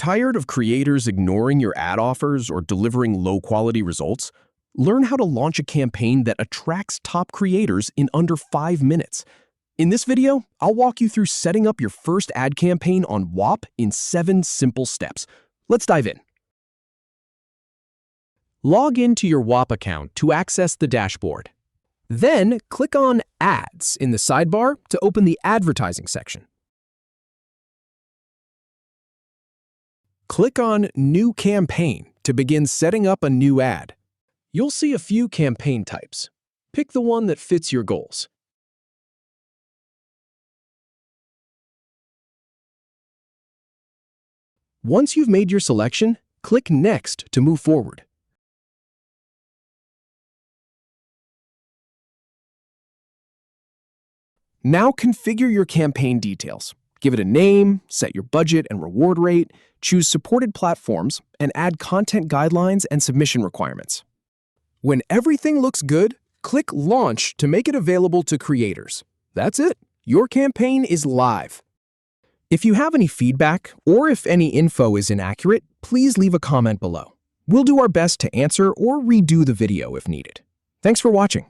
Tired of creators ignoring your ad offers or delivering low-quality results? Learn how to launch a campaign that attracts top creators in under 5 minutes. In this video, I'll walk you through setting up your first ad campaign on Whop in 7 simple steps. Let's dive in. Log into your Whop account to access the dashboard. Then, click on Ads in the sidebar to open the advertising section. Click on New Campaign to begin setting up a new ad. You'll see a few campaign types. Pick the one that fits your goals. Once you've made your selection, click Next to move forward. Now configure your campaign details. Give it a name, set your budget and reward rate, choose supported platforms, and add content guidelines and submission requirements. When everything looks good, click Launch to make it available to creators. That's it. Your campaign is live. If you have any feedback or if any info is inaccurate, please leave a comment below. We'll do our best to answer or redo the video if needed. Thanks for watching.